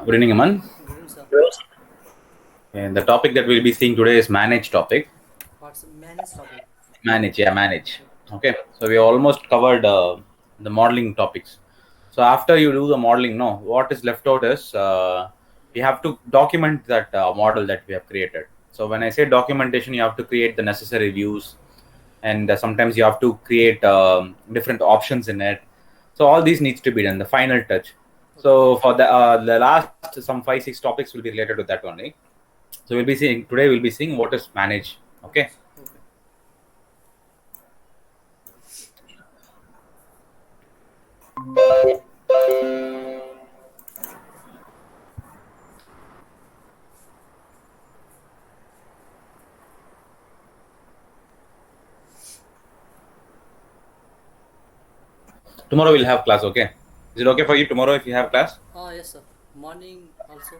Good evening, Aman. Good evening, sir. And the topic that we'll be seeing today is manage topic. What's manage topic? Manage. Okay. Okay, so we almost covered the modeling topics. So after you do the modeling, no, what is left out is you have to document that model that we have created. So when I say documentation, you have to create the necessary views, and sometimes you have to create different options in it. So all these needs to be done. The final touch. Okay. So for the last some 5 6 topics will be related to that only. So we'll be seeing today. We'll be seeing what is manage. Okay. Okay. Okay. Tomorrow we'll have class. Okay. Is it okay for you tomorrow if you have class? Yes, sir. Morning also.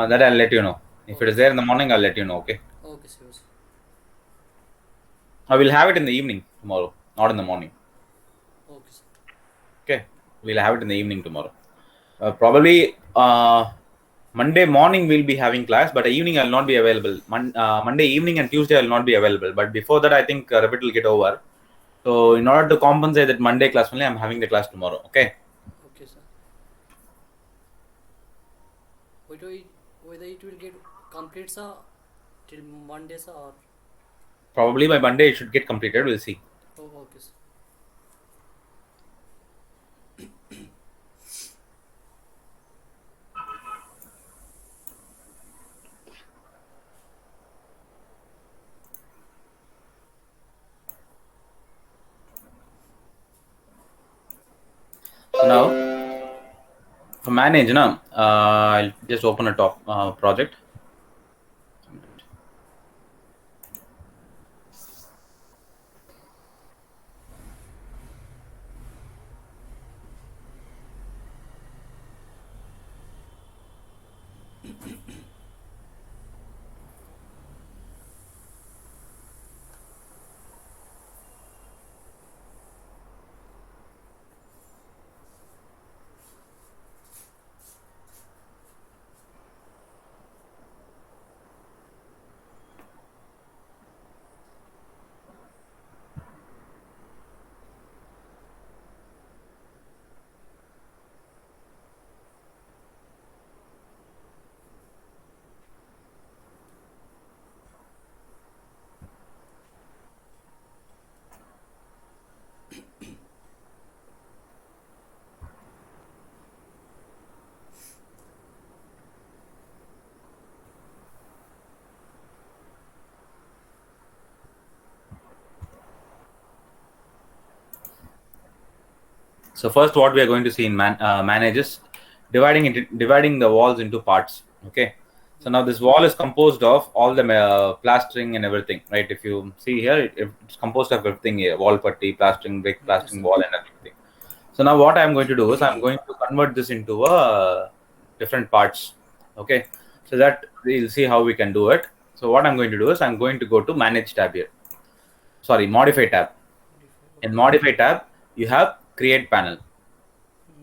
That I'll let you know. If it Okay, is there sir. in the morning, I'll let you know. Okay. Okay, sir. I will have it in the evening tomorrow, not in the morning. Okay, sir. Okay. We'll have it in the evening tomorrow. Probably Monday morning we'll be having class, but evening I'll not be available. Monday evening and Tuesday I'll not be available. But before that, I think Revit will get over. So in order to compensate that Monday class only, I'm having the class tomorrow. Okay. Okay, sir. Whether it will get complete, sir, till Monday, sir, or Probably by Monday it should get completed. We'll see. okay, sir. So now for manage, now I'll just open a top project. So first, what we are going to see in manage is dividing the walls into parts. Okay. So now this wall is composed of all the plastering and everything, right? If you see here, it's composed of everything here: wall putty, plastering, brick, Yes, plastering, sir. wall, and everything. So now what I'm going to do is I'm going to convert this into different parts. Okay. So that we'll see how we can do it. So what I'm going to do is I'm going to go to manage tab here. Sorry, modify tab. In Okay. modify tab, you have create panel.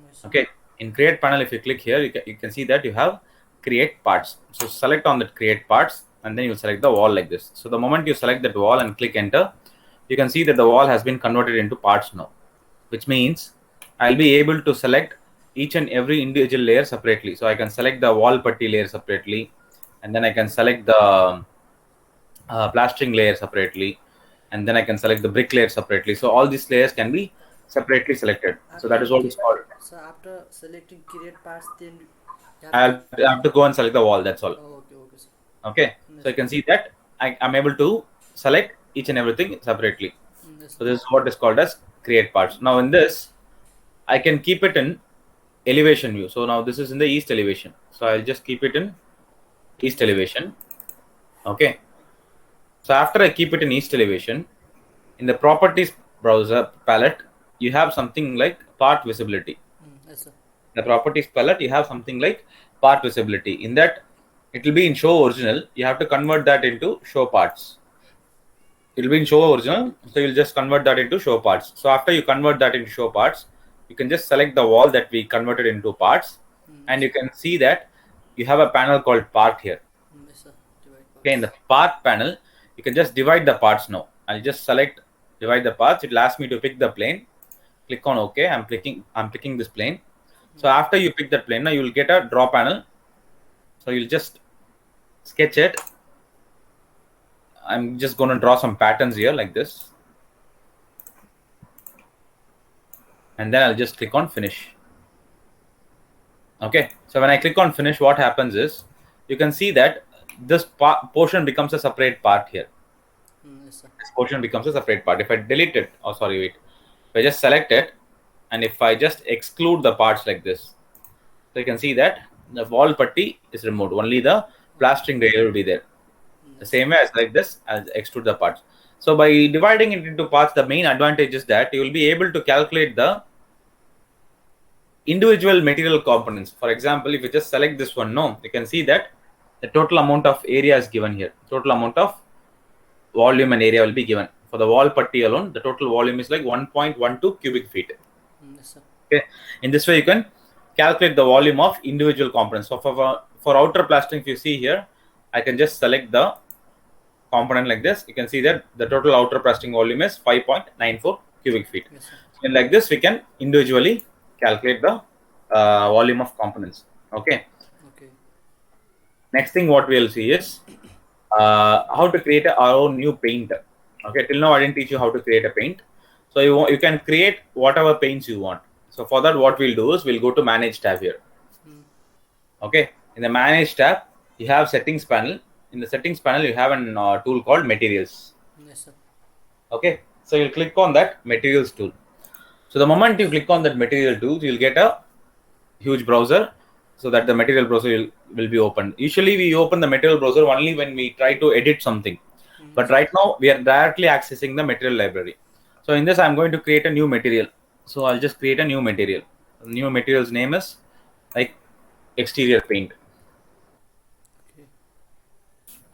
Yes, sir. Okay, in create panel, if you click here, you can see that you have create parts. So select on that create parts, and then you select the wall like this. So the moment you select that wall and click enter, you can see that the wall has been converted into parts now, which means I'll be able to select each and every individual layer separately. So I can select the wall putty layer separately, and then I can select the plastering layer separately, and then I can select the brick layer separately. So all these layers can be separately selected. So that After is what is called. so after selecting create parts, then you have to. I have to go and select the wall. That's all. Oh, okay, okay, sir. Okay. So Yes, you sir. can see that I'm able to select each and everything separately. Yes, sir. So this is what is called as create parts. Now in this, I can keep it in elevation view. So now this is in the east elevation. So I'll just keep it in east Yes, sir. elevation. Okay. So after I keep it in east elevation, in the properties browser palette, you have something like part visibility. Yes, sir. The properties palette, you have something like part visibility. In that, it will be in show original. You have to convert that into show parts. It will be in show original, so you'll just convert that into show parts. So after you convert that into show parts, you can just select the wall that we converted into parts, and you can see that you have a panel called part here. Yes, sir. Divide Okay, in the parts. part panel, you can just divide the parts now. I'll just select divide the parts. It will ask me to pick the plane. Click on OK. I'm clicking this plane. So after you pick that plane, now you will get a draw panel. So you'll just sketch it. I'm just going to draw some patterns here like this. And then I'll just click on finish. Okay, so when I click on finish, what happens is you can see that this portion becomes a separate part here. Yes, sir. This portion becomes a separate part. If I delete it, oh sorry, wait. If I just select it, and if I just exclude the parts like this, so you can see that the wall putty is removed. Only the plastering layer will be there. The same way as like this, I'll extrude the parts. So by dividing it into parts, the main advantage is that you will be able to calculate the individual material components. For example, if you just select this one, no, you can see that the total amount of area is given here. Total amount of volume and area will be given. For the wall putty alone, the total volume is like 1.12 cubic feet. Yes, sir. Okay. In this way, you can calculate the volume of individual components. So for outer plastering, if you see here, I can just select the component like this. You can see that the total outer plastering volume is 5.94 cubic feet. Yes, sir. And like this, we can individually calculate the volume of components. Okay. Okay. Next thing what we'll see is how to create our own new paint. Okay. Till now, I didn't teach you how to create a paint. So you can create whatever paints you want. So for that, what we'll do is we'll go to Manage tab here. Okay. In the Manage tab, you have Settings panel. In the Settings panel, you have a tool called Materials. Yes, sir. Okay. So you'll click on that Materials tool. So the moment you click on that Material tool, you'll get a huge browser. So that the Material browser will be opened. Usually we open the Material browser only when we try to edit something. But right now we are directly accessing the material library. So in this, I'm going to create a new material. So I'll just create a new material. The new material's name is like exterior paint.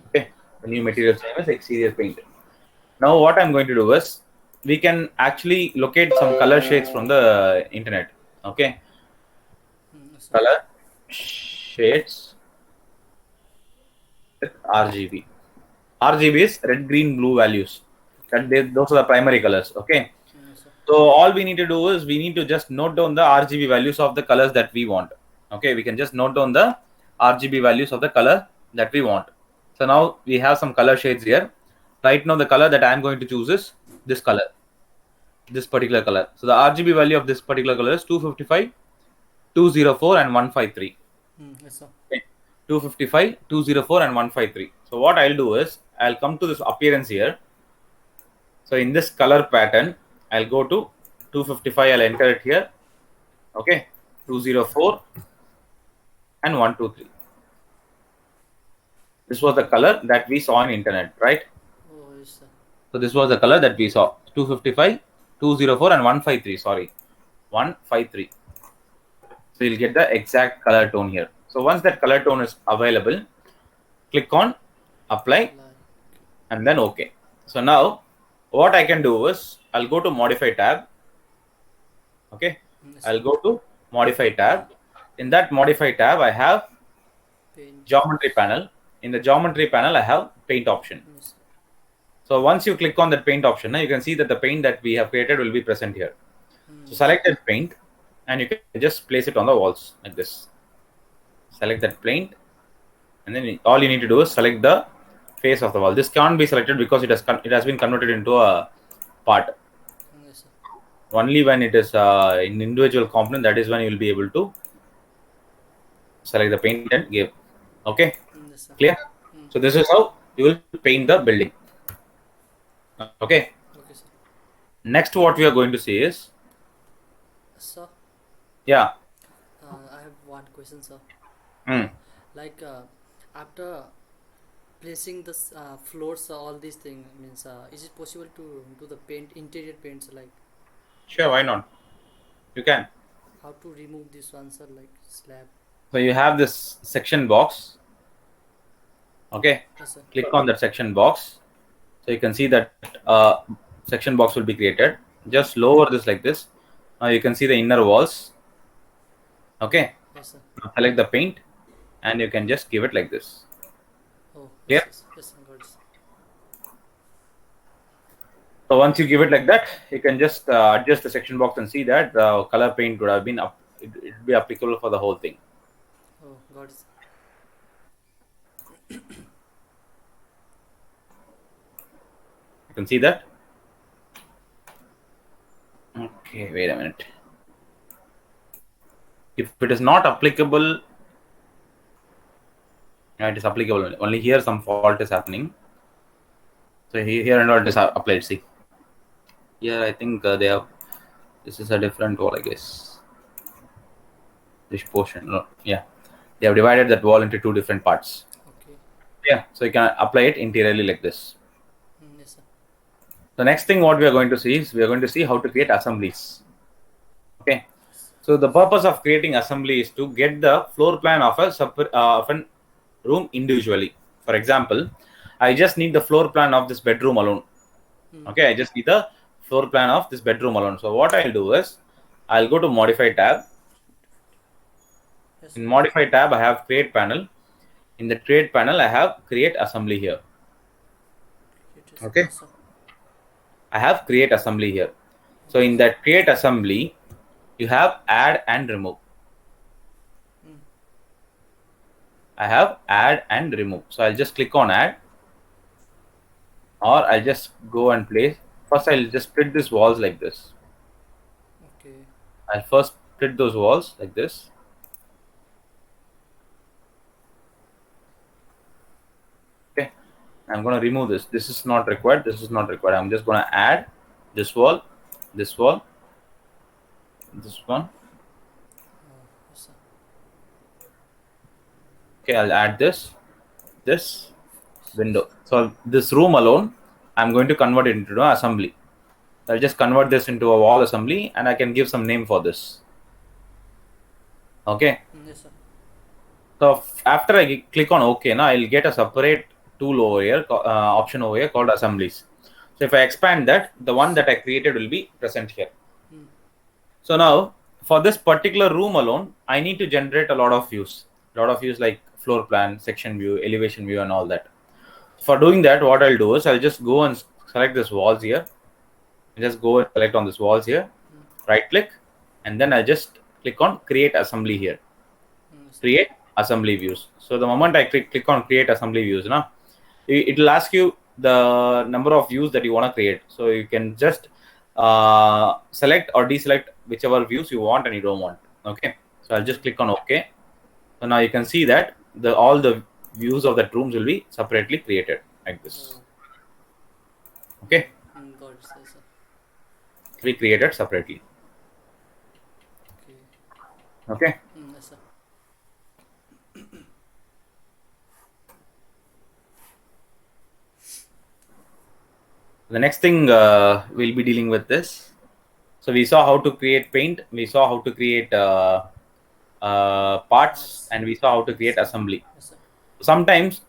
Okay. The new material's name is exterior paint. Now what I'm going to do is we can actually locate some color shades from the internet. Okay. Yes, sir. Color shades with RGB. RGB is red, green, blue values. Those are the primary colors. Okay. Yes, sir. So all we need to do is we need to just note down the RGB values of the colors that we want. Okay. We can just note down the RGB values of the color that we want. So now we have some color shades here. Right now the color that I am going to choose is this color, this particular color. So the RGB value of this particular color is 255, 204 and 153. Yes, sir. Okay. 255, 204 and 153. So what I'll do is I'll come to this appearance here. So in this color pattern, I'll go to 255. I'll enter it here. Okay. 204 and 123. This was the color that we saw on internet, right? Oh, yes, sir. So this was the color that we saw. 255, 204 and 153. Sorry. 153. So you'll get the exact color tone here. So once that color tone is available, click on apply and then OK. So now what I can do is I'll go to modify tab. Okay. Yes, I'll go to modify tab. In that modify tab, I have paint. geometry panel. In the geometry panel, I have paint option. Yes. So once you click on that paint option, you can see that the paint that we have created will be present here. So select that paint and you can just place it on the walls like this. Select that paint and then all you need to do is select the face of the wall. This can't be selected because it has been converted into a part. Yes, sir. Only when it is in individual component, that is when you will be able to select the paint and give. Okay, Yes, sir. clear? So this is how you will paint the building. Okay. Okay, sir. Next, what we are going to see is, Sir, yeah. I have one question, sir. Like after placing the floors, all these things means, is it possible to do the paint interior paints, like Sure, why not? You can. how to remove this one, sir, like slab? So you have this section box. Okay. Yes, sir. Click on that section box. So you can see that section box will be created. Just lower this like this. Now you can see the inner walls. Okay. Yes, sir. Now select the paint, and you can just give it like this. Oh, Yeah. yes, I got it. So once you give it like that, you can just adjust the section box and see that the color paint would have been up. It would be applicable for the whole thing. Oh, got it. You can see that. Okay, wait a minute. If it is not applicable, it is applicable only here. Some fault is happening. So here and all it is applied. See, here I think they have. This is a different wall, I guess. This portion, no, yeah, they have divided that wall into two different parts. Okay. Yeah, so you can apply it interiorly like this. Yes, sir. The next thing what we are going to see is we are going to see how to create assemblies. Okay, so the purpose of creating assembly is to get the floor plan of a room individually. For example, I just need the floor plan of this bedroom alone. Okay, I just need the floor plan of this bedroom alone. So what I'll do is I'll go to modify tab. Yes. In modify tab, I have create panel. In the create panel, I have create assembly here. Okay, Yes, sir. I have create assembly here. So in that create assembly, you have add and remove. I have add and remove. So I'll just click on add, or I'll just go and place. First, I'll just split these walls like this. Okay. I'll first split those walls like this. Okay, I'm going to remove this. This is not required. This is not required. I'm just going to add this wall, this wall, this one. Yes, sir. Okay, I'll add this window. So this room alone, I'm going to convert it into an assembly. I'll just convert this into a wall assembly, and I can give some name for this. Okay. Yes, sir. So after I click on OK, now I'll get a separate tool over here, option over here called assemblies. So if I expand that, the one that I created will be present here. So now for this particular room alone, I need to generate a lot of views like floor plan, section view, elevation view, and all that. For doing that, what I'll do is I'll just go and select this walls here. Just go and select on this walls here, right click, and then I'll just click on create assembly here. Create assembly views. So the moment I click on create assembly views, now it will ask you the number of views that you want to create. So you can just select or deselect whichever views you want and you don't want. Okay, so I'll just click on OK. So now you can see that all the views of that rooms will be separately created like this. Okay, got it, sir. be created separately. Okay. Yes, sir. The next thing we'll be dealing with this. So we saw how to create paint, we saw how to create parts, and we saw how to create assembly. Yes, sir. Sometimes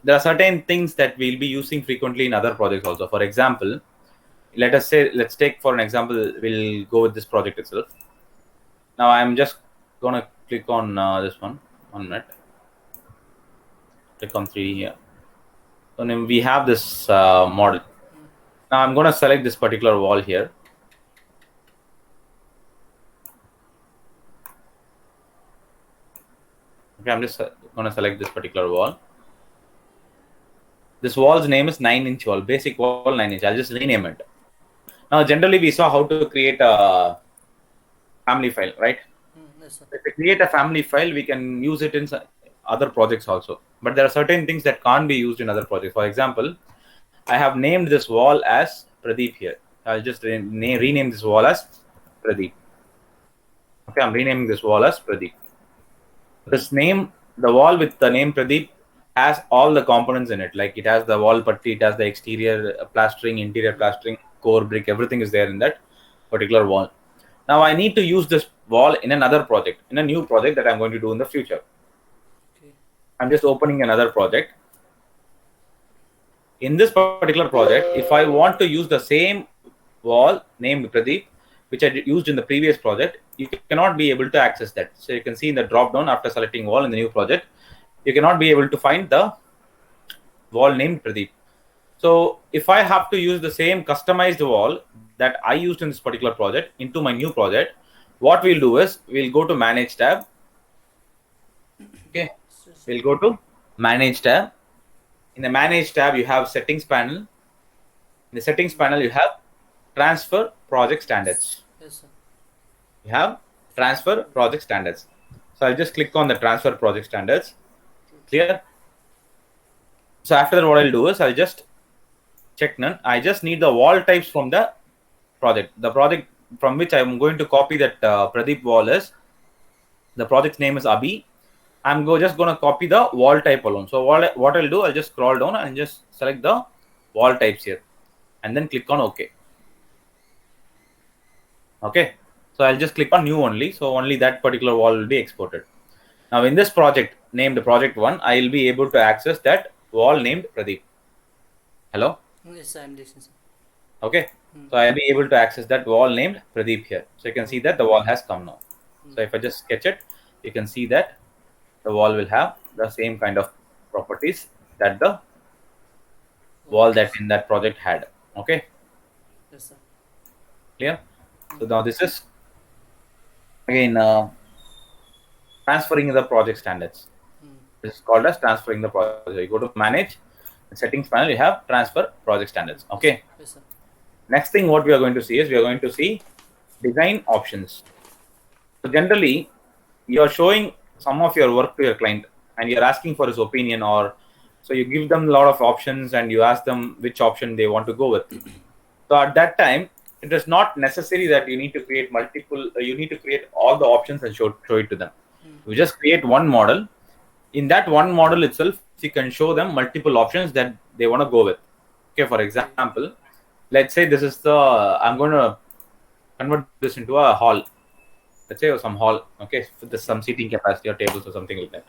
there are certain things that we'll be using frequently in other projects also. For example, let's take for an example, we'll go with this project itself. Now I'm just gonna click on this one. 1 minute. Click on 3 here. So then we have this model. Now I'm gonna select this particular wall here. Okay, I'm just gonna select this particular wall. This wall's name is 9-inch wall, basic wall 9-inch. I'll just rename it. Now, generally, we saw how to create a family file, right? Yes, sir. If we create a family file, we can use it in other projects also. But there are certain things that can't be used in other projects. For example, I have named this wall as Pradeep here. I'll just rename this wall as Pradeep. Okay, I'm renaming this wall as Pradeep. This name, the wall with the name Pradeep, has all the components in it. Like it has the wall putty, it has the exterior plastering, interior plastering, core brick, everything is there in that particular wall. Now I need to use this wall in another project, in a new project that I'm going to do in the future. Okay. I'm just opening another project. In this particular project, if I want to use the same wall named Pradeep, which I used in the previous project, you cannot be able to access that. So you can see in the drop down after selecting wall in the new project, you cannot be able to find the wall named Pradeep. So if I have to use the same customized wall that I used in this particular project into my new project, what we'll do is we'll go to Manage tab. Okay, we'll go to Manage tab. In the Manage tab, you have Settings panel. In the Settings panel, you have Transfer Project Standards. Yes, sir. You have Transfer Project Standards. So I'll just click on the Transfer Project Standards. Clear? So after that, what I'll do is I'll just check none. I just need the wall types from the project. The project from which I'm going to copy that Pradeep wall is, the project's name is Abhi. I'm just going to copy the wall type alone. So what I'll do, I'll just scroll down and just select the wall types here and then click on OK. Okay. So I'll just click on new only. So only that particular wall will be exported. Now in this project named project 1, I'll be able to access that wall named Pradeep. Hello? Yes, sir, I'm listening, sir. Okay. So I'll be able to access that wall named Pradeep here. So you can see that the wall has come now. So if I just sketch it, you can see that the wall will have the same kind of properties that the wall that in that project had. Okay. Yes, sir. Clear? So now this is again transferring the project standards. This is called as transferring the project. So you go to Manage, Settings panel, you have Transfer Project Standards. Okay. Yes, sir. Next thing what we are going to see is we are going to see design options. So generally, you are showing some of your work to your client and you're asking for his opinion, or so you give them a lot of options and you ask them which option they want to go with. So at that time, it is not necessary that you need to create multiple, you need to create all the options and show it to them. You just create one model. In that one model itself, you can show them multiple options that they want to go with. Okay, for example, let's say this is the, I'm going to convert this into a hall. Let's say some hall, okay, with some seating capacity or tables or something like that.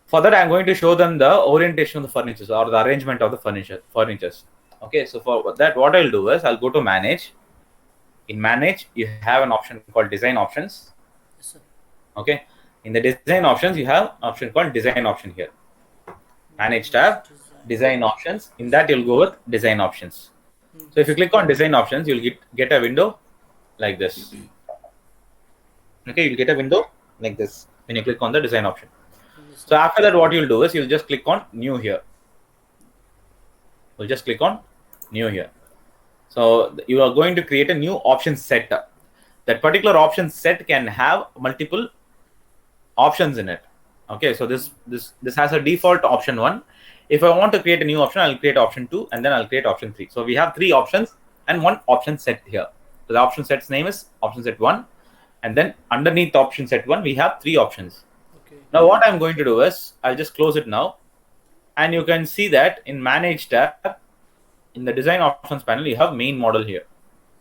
For that, I'm going to show them the orientation of the furniture or the arrangement of the furnitures. Okay, so for that, what I'll do is I'll go to Manage. In Manage, you have an option called Design Options. Yes, sir. Okay, in the Design Options, you have an option called Design Option here. Manage tab, Design Options. In that, you'll go with Design Options. So if you click on Design Options, you'll get a window like this. Okay, you'll get a window like this when you click on the design option. So after that, what you'll do is you'll just click on new here. We'll just click on new here. So you are going to create a new option set. That particular option set can have multiple options in it. Okay, so this has a default option 1. If I want to create a new option, I'll create option 2 and then I'll create option 3. So we have 3 options and 1 option set here. So the option set's name is option set 1. And then underneath option set 1, we have 3 options. Okay. Now what I'm going to do is I'll just close it now. And you can see that in Manage tab, in the Design Options panel, you have main model here.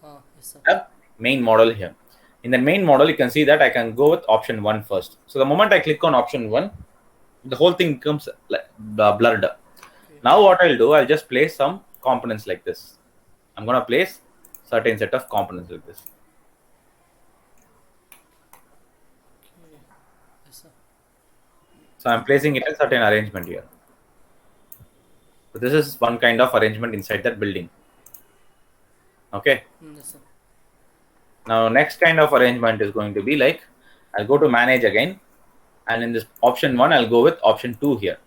Yes, sir. Have main model here. In the main model, you can see that I can go with option 1 first. So the moment I click on option 1, the whole thing becomes like blurred. Okay. Now what I'll do, I'll just place some components like this. I'm going to place certain set of components like this. So I'm placing it in certain arrangement here. So this is one kind of arrangement inside that building. Okay. Yes, sir. Now next kind of arrangement is going to be like, I'll go to Manage again. And in this option 1, I'll go with option 2 here.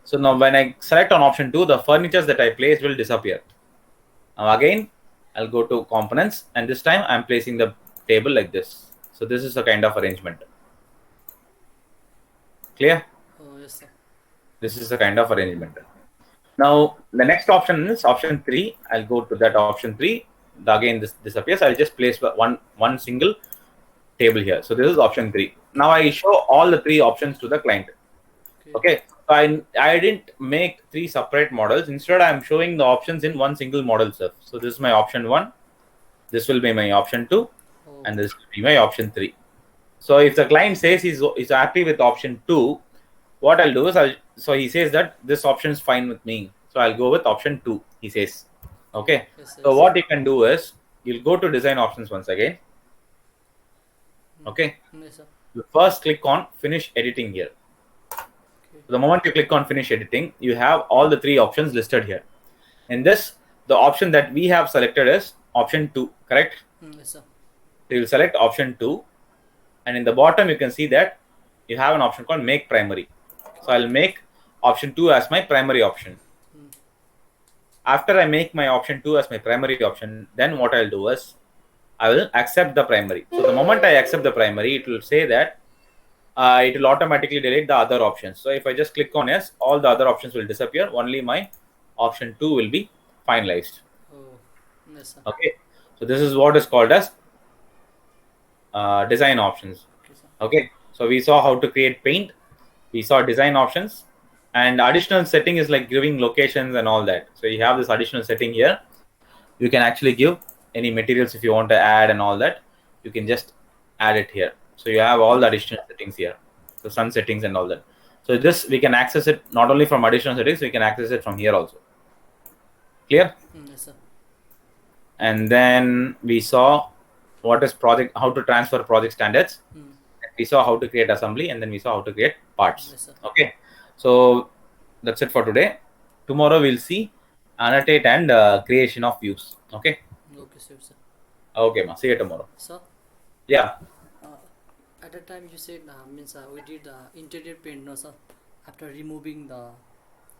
So now when I select on option 2, the furnitures that I placed will disappear. Now again, I'll go to components. And this time I'm placing the table like this. So this is a kind of arrangement. Clear? Oh, yes, sir. This is a kind of arrangement. Now, the next option is option 3. I'll go to that option 3. Again, this disappears. I'll just place one single table here. So this is option 3. Now I show all the 3 options to the client. Okay. So I didn't make 3 separate models. Instead, I'm showing the options in one single model itself. So this is my option 1. This will be my option 2. And this will be my option 3. So if the client says he's happy with option 2, what I'll do is so he says that this option is fine with me. So I'll go with option 2, he says. Okay. Yes, so what you can do is you'll go to design options once again. Okay. Yes, sir. You first click on finish editing here. Okay. The moment you click on finish editing, you have all the 3 options listed here. In this, the option that we have selected is option 2, correct? Yes, sir. So you'll select option 2, and in the bottom you can see that you have an option called make primary. So I'll make option 2 as my primary option. After I make my option 2 as my primary option, then what I'll do is I will accept the primary. So the moment I accept the primary, it will say that it will automatically delete the other options. So if I just click on yes, all the other options will disappear. Only my option 2 will be finalized. Oh, yes, sir. Okay. So this is what is called as design options. Okay, sir. Okay. So we saw how to create paint. We saw design options, and additional setting is like giving locations and all that. So you have this additional setting here. You can actually give any materials if you want to add and all that. You can just add it here. So you have all the additional settings here. So sun settings and all that. So this we can access it not only from additional settings, we can access it from here also. Clear? Yes, sir. And then we saw what is project, how to transfer project standards. We saw how to create assembly, and then we saw how to create parts. Yes, sir. Okay. So that's it for today. Tomorrow we'll see annotate and creation of views. Okay. Okay, sir. Okay, ma. See you tomorrow. Sir, Yeah. at that time you said means we did interior paint, no, sir. After removing the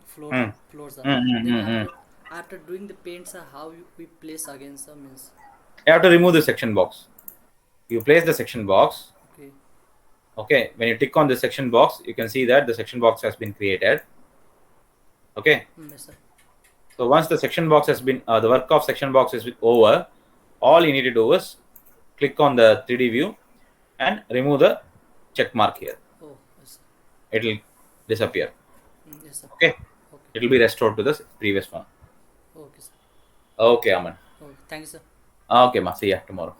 floors, sir. Then after doing the paint, sir, how we place again, sir, means. You have to remove the section box. You place the section box. Okay. Okay. When you tick on the section box, you can see that the section box has been created. Okay. Yes, sir. So once the section box has been, the work of section box is over, all you need to do is click on the 3D view and remove the check mark here. Oh, yes, sir. It will disappear. Yes, sir. Okay. Okay. It will be restored to the previous one. Okay, sir. Okay, Aman. Okay, thank you, sir. Okay, ma. See ya tomorrow.